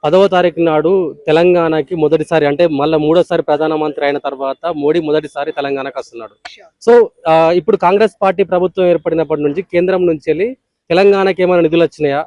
10వ తారీఖు నాడు తెలంగాణకి మొదటిసారి అంటే మళ్ళీ మూడోసారి ప్రధానమంత్రి అయిన తర్వాత మోడీ మొదటిసారి తెలంగాణకు వస్తున్నాడు. సో ఇప్పుడు కాంగ్రెస్ పార్టీ ప్రభుత్వం ఏర్పడినప్పటి నుంచి కేంద్రం నుంచి వెళ్ళి తెలంగాణకి ఏమైనా నిధులు వచ్చినాయా,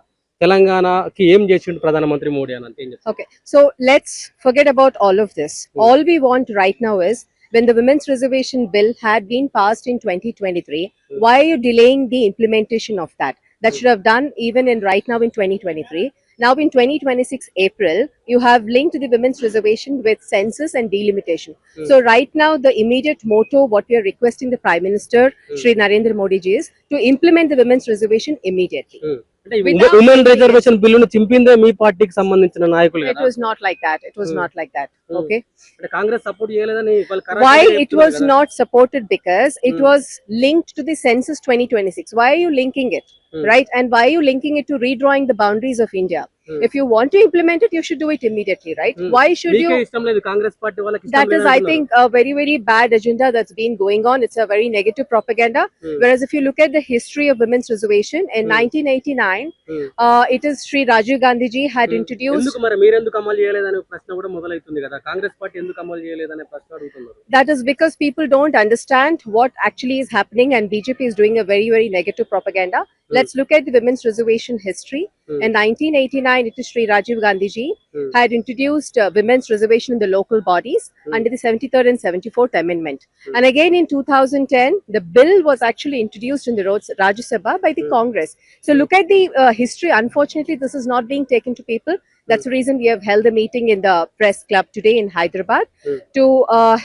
తెలంగాణకి ఏం చేసిండు ప్రధానమంత్రి మోడీ అని అంటే ఏం చెప్తారు? Okay, so let's forget about all of this. All we want right now is, when the women's reservation bill had been passed in 2023, why are you delaying the implementation of that? That should have done even in right now in 2023. Now in 2026 April, you have linked the women's reservation with census and delimitation. So right now, the immediate motto, what we are requesting the Prime Minister, Shri Narendra Modi ji, is to implement the women's reservation immediately. అంటే women reservation బిల్లును చింపిందే మీ పార్టీకి సంబంధించిన నాయకులు It was not like that. It was not like that. Okay. అంటే Congress support చేయలేదని వాళ్ళు Why it was not supported? Because it was linked to the census 2026. Why are you linking it? Right? And why are you linking it to redrawing the boundaries of India? If you want to implement it, you should do it immediately, right? Why should you? ఇష్టం లేదు Congress party వాళ్ళకి ఇష్టం That is, లేదు I అంటున్నారు. think, a very, very bad agenda that's been going on. It's a very negative propaganda. Whereas if you look at the history of women's reservation, in 1989, it is Sri Rajiv Gandhi ji had introduced. ఎందుకు మరి మీరెందుకు అమలు చేయలేదనే ప్రశ్న కూడా మొదలవుతుంది కదా, Congress party ఎందుకు అమలు చేయలేదనే ప్రశ్న అడుగుతున్నారు. That is because people don't understand what actually is happening, and BJP is doing a very, very negative propaganda. Let's look at the women's reservation history. In 1989, it is Sri Rajiv Gandhi ji had introduced women's reservation in the local bodies under the 73rd and 74th Amendment. And again in 2010, the bill was actually introduced in the Rajya Sabha by the Congress. So look at the history. Unfortunately, this is not being taken to people. That's the reason we have held a meeting in the press club today in Hyderabad to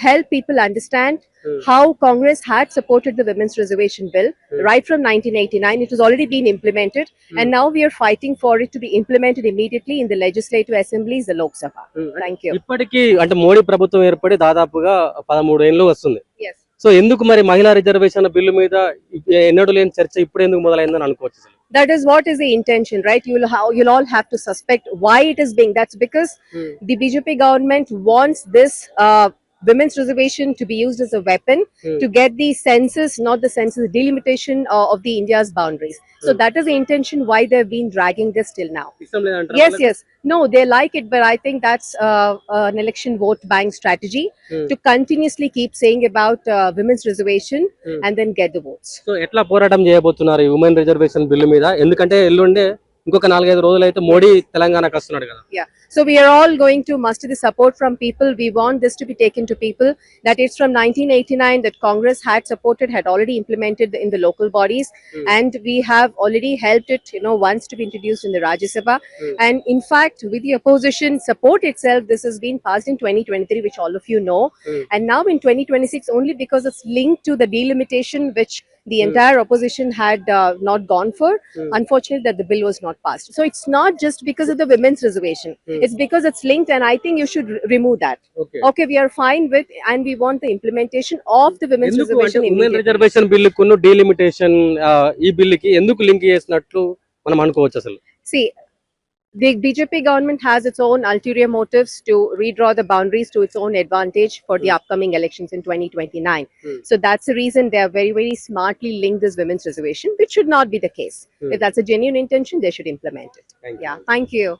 help people understand how Congress had supported the women's reservation bill right from 1989. It has already been implemented, and now we are fighting for it to be implemented immediately in the legislative assemblies, the Lok Sabha. Thank you. ఇప్పటికీ అంటే మోడీ ప్రభుత్వం ఏర్పడి దాదాపుగా 13 ఏళ్ళు వస్తుంది. Yes. So ఎందుకు మరి మహిళా రిజర్వేషన్ బిల్లు మీద ఎన్నడూ లేని చర్చ ఇప్పుడు ఎందుకు మొదలైందని అనుకోవచ్చు? That is what is the intention, right? You'll all have to suspect why it is being. That's because the BJP government wants this women's reservation to be used as a weapon to get the census, not the census, delimitation of the India's boundaries. So that is the intention why they've been dragging this till now. ఇష్టం లేదంటారా? Yes, yes. No, they like it, but I think that's an election vote buying strategy to continuously keep saying about women's reservation and then get the votes. So ఎట్లా పోరాటం చేయబోతున్నారు ఈ women reservation bill మీద? ఎందుకంటే ఎల్లుండే ఇంకొక 4-5 రోజులు అయితే మోడీ తెలంగాణకు వస్తున్నాడు కదా. Yeah. So we are all going to muster the support from people. We want this to be taken to people. That it's from 1989 that Congress had supported, had already implemented in the local bodies, and we have already helped it, once to be introduced in the Rajya Sabha. And in fact, with the opposition support itself, this has been passed in 2023, which all of you know. And now in 2026, only because it's linked to the delimitation, which the entire opposition had not gone for. Unfortunately, that the bill was not passed. So it's not just because of the women's reservation. It's because it's linked, and I think you should remove that. Okay, we are fine with, and we want the implementation of the women's ఎందుకు అంటే reservation women immediately. Reservation బిల్లుకును delimitation ఈ బిల్లుకి ఎందుకు link చేసినట్లు మనం అనుకోవచ్చు అసలు? See, the BJP government has its own ulterior motives to redraw the boundaries to its own advantage for the upcoming elections in 2029. So that's the reason they are very, very smartly linked this women's reservation, which should not be the case. If that's a genuine intention, they should implement it. Thank you. Yeah, thank you.